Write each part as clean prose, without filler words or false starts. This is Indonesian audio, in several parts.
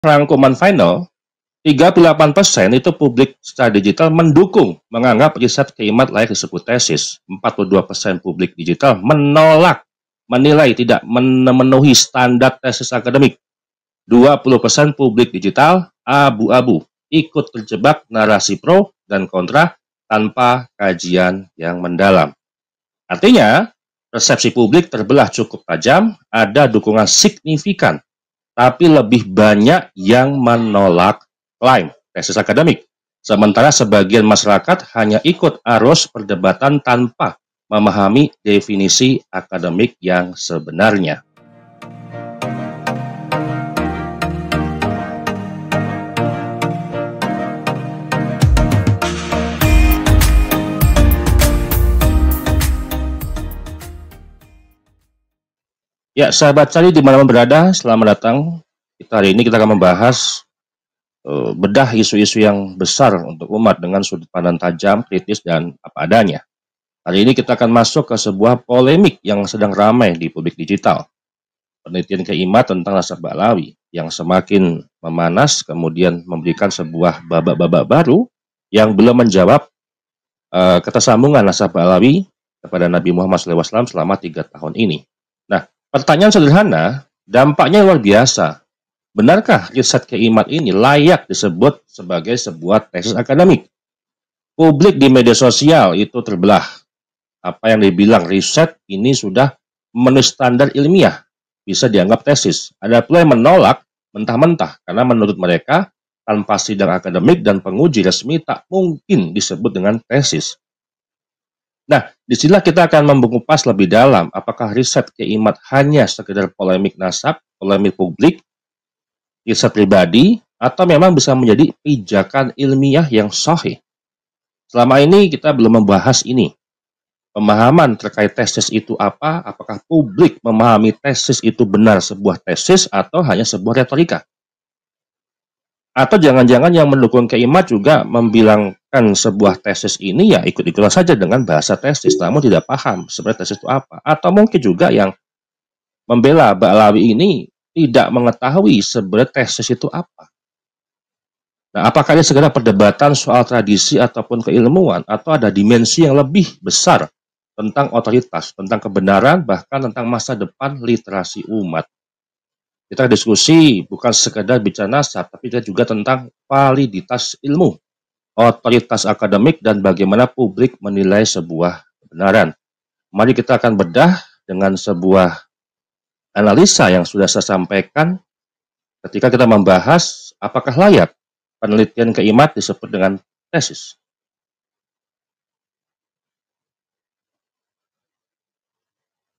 rangkuman final, 38% itu publik secara digital mendukung, menganggap riset keimat layak disebut tesis. 42% publik digital menolak, menilai tidak memenuhi standar tesis akademik. 20% publik digital abu-abu, ikut terjebak narasi pro dan kontra tanpa kajian yang mendalam. Artinya, persepsi publik terbelah cukup tajam, ada dukungan signifikan, tapi lebih banyak yang menolak klaim tesis akademik. Sementara sebagian masyarakat hanya ikut arus perdebatan tanpa memahami definisi akademik yang sebenarnya. Ya, sahabat Cari dimanapun berada, selamat datang. Hari ini kita akan membahas bedah isu-isu yang besar untuk umat dengan sudut pandang tajam, kritis, dan apa adanya. Hari ini kita akan masuk ke sebuah polemik yang sedang ramai di publik digital. Penelitian keimat tentang nasabah Alawi yang semakin memanas, kemudian memberikan sebuah babak-babak baru yang belum menjawab ketersambungan nasabah Alawi kepada Nabi Muhammad SAW selama 3 tahun ini. Nah, pertanyaan sederhana, dampaknya luar biasa. Benarkah riset keimat ini layak disebut sebagai sebuah tesis akademik? Publik di media sosial itu terbelah. Apa yang dibilang riset ini sudah memenuhi standar ilmiah, bisa dianggap tesis. Ada pula yang menolak mentah-mentah, karena menurut mereka tanpa sidang akademik dan penguji resmi tak mungkin disebut dengan tesis. Nah, disinilah kita akan mengupas lebih dalam apakah riset keimat hanya sekedar polemik nasab, polemik publik, riset pribadi, atau memang bisa menjadi pijakan ilmiah yang sahih. Selama ini kita belum membahas ini. Pemahaman terkait tesis itu apa? Apakah publik memahami tesis itu benar sebuah tesis atau hanya sebuah retorika? Atau jangan-jangan yang mendukung keimat juga membilangkan sebuah tesis ini ya ikut-ikutan saja dengan bahasa tesis, namun tidak paham sebenarnya tesis itu apa. Atau mungkin juga yang membela Mbak Alawi ini tidak mengetahui sebenarnya tesis itu apa. Nah, apakah ini segera perdebatan soal tradisi ataupun keilmuan, atau ada dimensi yang lebih besar tentang otoritas, tentang kebenaran, bahkan tentang masa depan literasi umat. Kita diskusi bukan sekedar bicara nasab, tapi juga tentang validitas ilmu, otoritas akademik, dan bagaimana publik menilai sebuah kebenaran. Mari kita akan bedah dengan sebuah analisa yang sudah saya sampaikan ketika kita membahas apakah layak penelitian keimat disebut dengan tesis.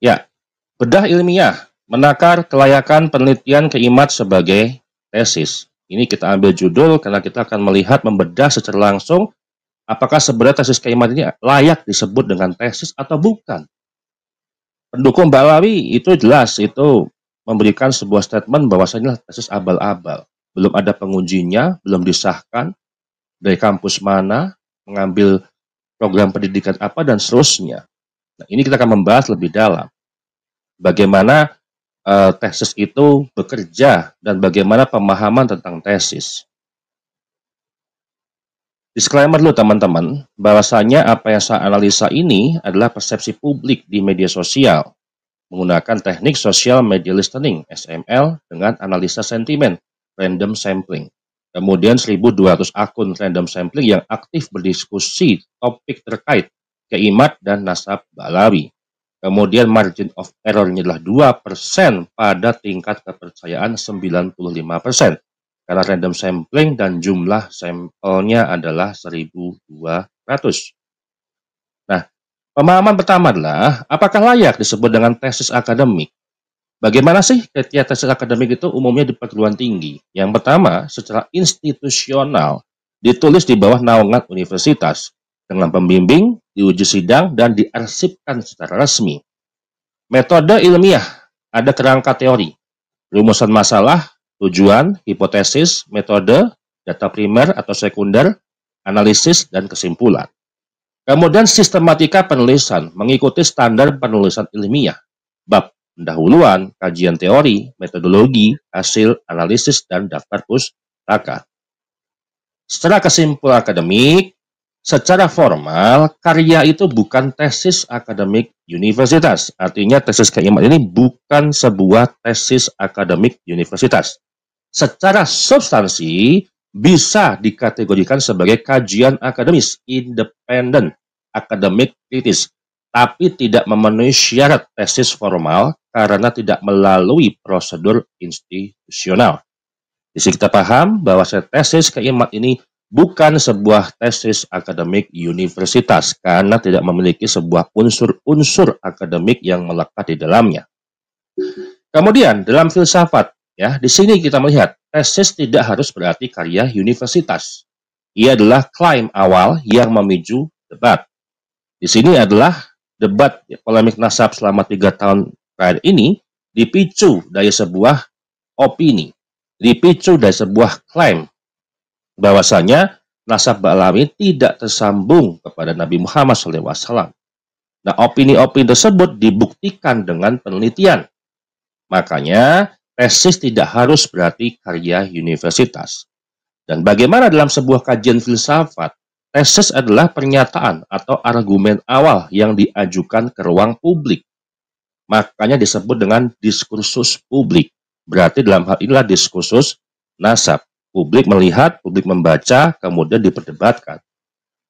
Ya, bedah ilmiah menakar kelayakan penelitian keimat sebagai tesis. Ini kita ambil judul karena kita akan melihat membedah secara langsung apakah sebenarnya tesis keimat ini layak disebut dengan tesis atau bukan. Pendukung Mbak Alawi itu jelas, itu memberikan sebuah statement bahwasanya tesis abal-abal. Belum ada pengujinya, belum disahkan, dari kampus mana, mengambil program pendidikan apa, dan seterusnya. Nah, ini kita akan membahas lebih dalam. Bagaimana tesis itu bekerja, dan bagaimana pemahaman tentang tesis. Disclaimer dulu teman-teman, bahwasanya apa yang saya analisa ini adalah persepsi publik di media sosial menggunakan teknik social media listening (SML) dengan analisa sentimen random sampling. Kemudian 1.200 akun random sampling yang aktif berdiskusi topik terkait keimat dan nasab Alawi. Kemudian margin of error-nya adalah 2% pada tingkat kepercayaan 95%. Karena random sampling dan jumlah sampelnya adalah 1.200. Nah, pemahaman pertama adalah apakah layak disebut dengan tesis akademik? Bagaimana sih kriteria tesis akademik itu umumnya di perguruan tinggi? Yang pertama, secara institusional, ditulis di bawah naungan universitas, dengan pembimbing, diuji sidang, dan diarsipkan secara resmi. Metode ilmiah, ada kerangka teori, rumusan masalah, tujuan, hipotesis, metode, data primer atau sekunder, analisis, dan kesimpulan. Kemudian sistematika penulisan, mengikuti standar penulisan ilmiah, bab, pendahuluan, kajian teori, metodologi, hasil analisis, dan daftar pustaka. Secara kesimpulan akademik, secara formal, karya itu bukan tesis akademik universitas. Artinya tesis Kak Imad ini bukan sebuah tesis akademik universitas. Secara substansi, bisa dikategorikan sebagai kajian akademis, independen, akademik kritis, tapi tidak memenuhi syarat tesis formal karena tidak melalui prosedur institusional. Di sini kita paham bahwa tesis Kak Imad ini bukan sebuah tesis akademik universitas karena tidak memiliki sebuah unsur-unsur akademik yang melekat di dalamnya. Kemudian dalam filsafat, ya, di sini kita melihat tesis tidak harus berarti karya universitas. Ia adalah klaim awal yang memicu debat. Di sini adalah debat polemik nasab selama 3 tahun terakhir ini dipicu dari sebuah opini, dipicu dari sebuah klaim bahwasanya nasab Ba'alawi tidak tersambung kepada Nabi Muhammad SAW. Nah, opini-opini tersebut dibuktikan dengan penelitian. Makanya, tesis tidak harus berarti karya universitas. Dan bagaimana dalam sebuah kajian filsafat, tesis adalah pernyataan atau argumen awal yang diajukan ke ruang publik. Makanya disebut dengan diskursus publik. Berarti dalam hal inilah diskursus nasab. Publik melihat, publik membaca, kemudian diperdebatkan.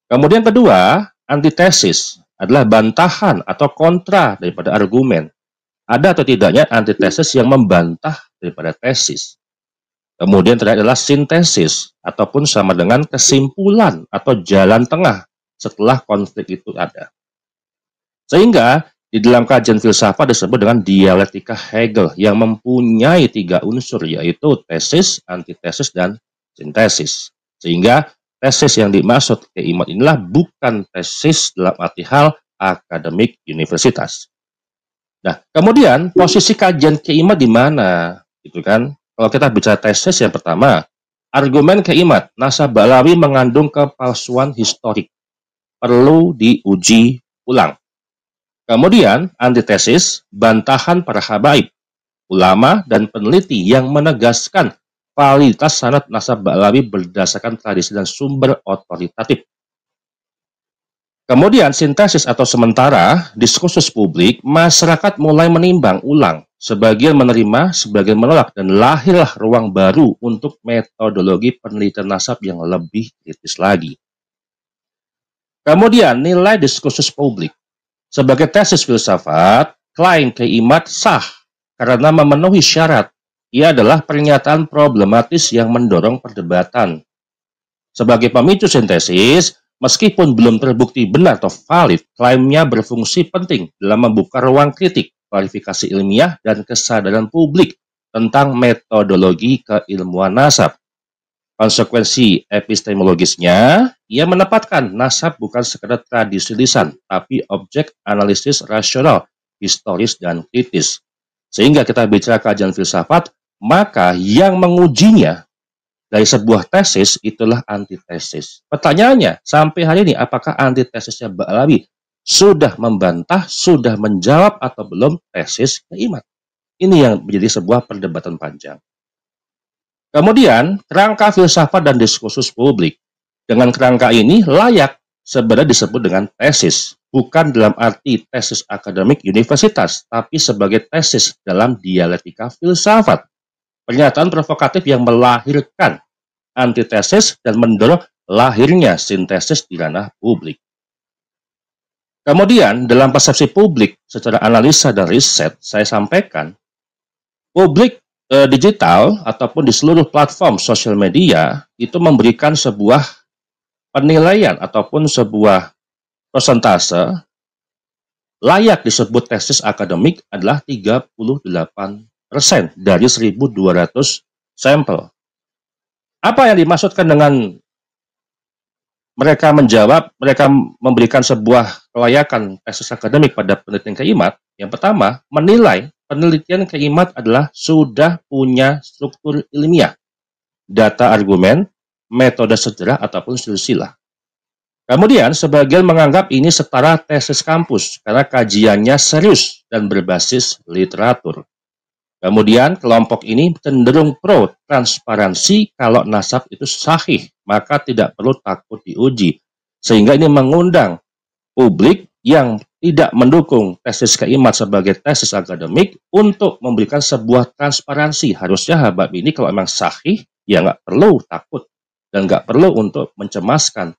Kemudian kedua, antitesis adalah bantahan atau kontra daripada argumen. Ada atau tidaknya antitesis yang membantah daripada tesis. Kemudian terakhir adalah sintesis, ataupun sama dengan kesimpulan atau jalan tengah setelah konflik itu ada. Sehingga di dalam kajian filsafat disebut dengan dialektika Hegel yang mempunyai 3 unsur, yaitu tesis, antitesis, dan sintesis. Sehingga tesis yang dimaksud Kak Imad inilah bukan tesis dalam arti hal akademik universitas. Nah, kemudian posisi kajian Kak Imad di mana? Gitu kan? Kalau kita bicara tesis, yang pertama, argumen Kak Imad, nasab Ba'alawi mengandung kepalsuan historik, perlu diuji ulang. Kemudian, antitesis, bantahan para habaib, ulama, dan peneliti yang menegaskan validitas sanad nasab Ba'alawi berdasarkan tradisi dan sumber otoritatif. Kemudian, sintesis atau sementara, diskursus publik, masyarakat mulai menimbang ulang, sebagian menerima, sebagian menolak, dan lahirlah ruang baru untuk metodologi penelitian nasab yang lebih kritis lagi. Kemudian, nilai diskursus publik. Sebagai tesis filsafat, klaim Kak Imad sah karena memenuhi syarat. Ia adalah pernyataan problematis yang mendorong perdebatan. Sebagai pemicu sintesis, meskipun belum terbukti benar atau valid, klaimnya berfungsi penting dalam membuka ruang kritik, klarifikasi ilmiah, dan kesadaran publik tentang metodologi keilmuan nasab. Konsekuensi epistemologisnya, ia menempatkan nasab bukan sekedar tradisi lisan, tapi objek analisis rasional, historis, dan kritis. Sehingga kita bicara kajian filsafat, maka yang mengujinya dari sebuah tesis itulah antitesis. Pertanyaannya, sampai hari ini apakah antitesisnya Ba'alawi sudah membantah, sudah menjawab, atau belum tesis Kak Imad? Ini yang menjadi sebuah perdebatan panjang. Kemudian, kerangka filsafat dan diskursus publik. Dengan kerangka ini layak sebenarnya disebut dengan tesis, bukan dalam arti tesis akademik universitas, tapi sebagai tesis dalam dialektika filsafat. Pernyataan provokatif yang melahirkan antitesis dan mendorong lahirnya sintesis di ranah publik. Kemudian, dalam persepsi publik secara analisa dan riset, saya sampaikan, publik digital ataupun di seluruh platform sosial media itu memberikan sebuah penilaian ataupun sebuah persentase layak disebut tesis akademik adalah 38% dari 1.200 sampel. Apa yang dimaksudkan dengan mereka menjawab, mereka memberikan sebuah kelayakan tesis akademik pada penelitian Kak Imad? Yang pertama, menilai penelitian Kak Imad adalah sudah punya struktur ilmiah, data argumen, metode sejarah, ataupun silsilah. Kemudian, sebagian menganggap ini setara tesis kampus karena kajiannya serius dan berbasis literatur. Kemudian, kelompok ini cenderung pro transparansi kalau nasab itu sahih, maka tidak perlu takut diuji. Sehingga ini mengundang publik yang tidak mendukung tesis Keimat sebagai tesis akademik untuk memberikan sebuah transparansi. Harusnya Habab ini kalau memang sahih, ya nggak perlu takut dan nggak perlu untuk mencemaskan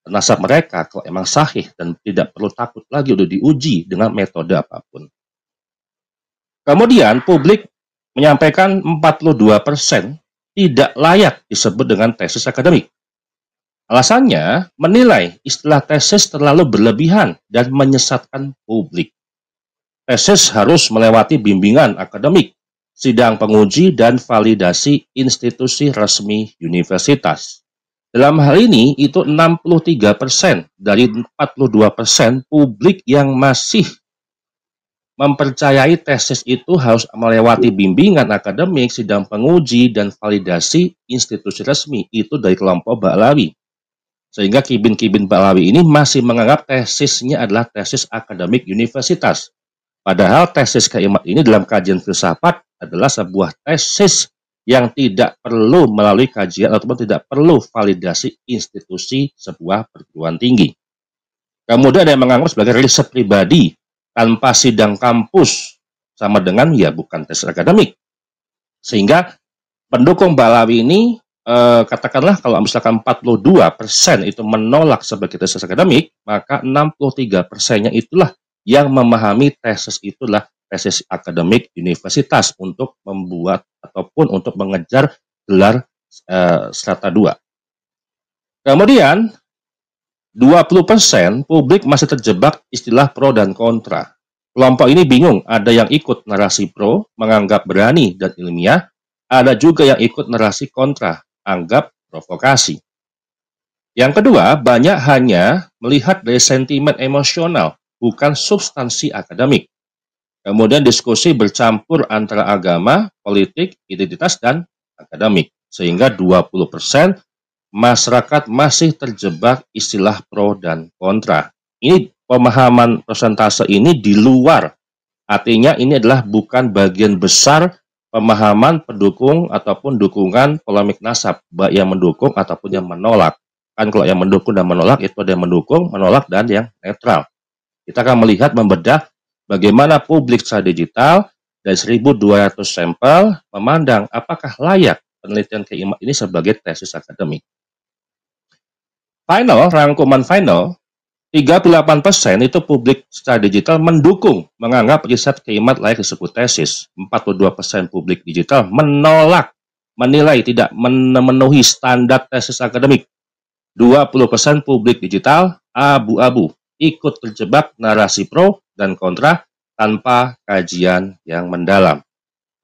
nasab mereka kalau emang sahih dan tidak perlu takut lagi untuk diuji dengan metode apapun. Kemudian publik menyampaikan 42% tidak layak disebut dengan tesis akademik. Alasannya menilai istilah tesis terlalu berlebihan dan menyesatkan publik. Tesis harus melewati bimbingan akademik, sidang penguji, dan validasi institusi resmi universitas. Dalam hal ini, itu 63% dari 42% publik yang masih mempercayai tesis itu harus melewati bimbingan akademik, sidang penguji, dan validasi institusi resmi. Itu dari kelompok Ba'lawi. Sehingga kibin-kibin Ba'lawi ini masih menganggap tesisnya adalah tesis akademik universitas. Padahal tesis Keimat ini dalam kajian filsafat adalah sebuah tesis yang tidak perlu melalui kajian ataupun tidak perlu validasi institusi sebuah perguruan tinggi. Kemudian ada yang menganggap sebagai riset pribadi tanpa sidang kampus sama dengan ya bukan tesis akademik. Sehingga pendukung Ba'lawi ini katakanlah kalau misalkan 42% itu menolak sebagai tesis akademik, maka 63%-nya itulah yang memahami tesis itulah tesis akademik universitas untuk membuat ataupun untuk mengejar gelar strata 2. Kemudian 20% publik masih terjebak istilah pro dan kontra. Kelompok ini bingung, ada yang ikut narasi pro, menganggap berani dan ilmiah, ada juga yang ikut narasi kontra, anggap provokasi. Yang kedua, banyak hanya melihat dari sentimen emosional, bukan substansi akademik. Kemudian diskusi bercampur antara agama, politik, identitas, dan akademik. Sehingga 20% masyarakat masih terjebak istilah pro dan kontra. Ini pemahaman persentase ini di luar. Artinya ini adalah bukan bagian besar pemahaman pendukung ataupun dukungan polemik nasab, baik yang mendukung ataupun yang menolak. Kan kalau yang mendukung dan menolak itu ada yang mendukung, menolak, dan yang netral. Kita akan melihat membedah bagaimana publik secara digital dari 1.200 sampel memandang apakah layak penelitian Keimat ini sebagai tesis akademik. Rangkuman final, 38% itu publik secara digital mendukung, menganggap riset Keimat layak disebut tesis. 42% publik digital menolak, menilai tidak memenuhi standar tesis akademik. 20% publik digital abu-abu, ikut terjebak narasi pro dan kontra tanpa kajian yang mendalam.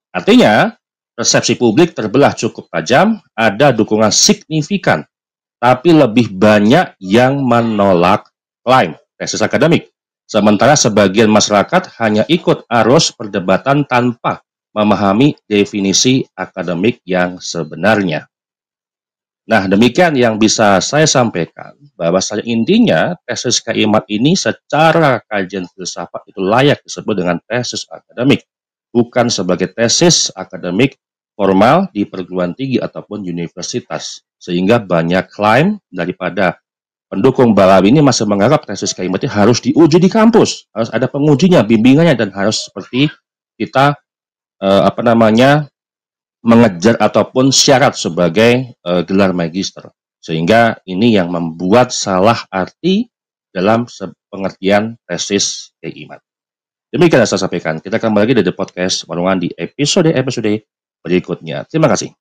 Artinya, persepsi publik terbelah cukup tajam, ada dukungan signifikan, tapi lebih banyak yang menolak klaim tesis akademik. Sementara sebagian masyarakat hanya ikut arus perdebatan tanpa memahami definisi akademik yang sebenarnya. Nah, demikian yang bisa saya sampaikan, bahwasanya intinya tesis Keimat ini secara kajian filsafat itu layak disebut dengan tesis akademik, bukan sebagai tesis akademik formal di perguruan tinggi ataupun universitas. Sehingga banyak klaim daripada pendukung Ba'lawi ini masih menganggap tesis Keimat itu harus diuji di kampus, harus ada pengujinya, bimbingannya, dan harus seperti kita mengejar ataupun syarat sebagai gelar magister. Sehingga ini yang membuat salah arti dalam pengertian tesis Keimat. Demikian yang saya sampaikan. Kita kembali lagi dari podcast Warungan di episode berikutnya. Terima kasih.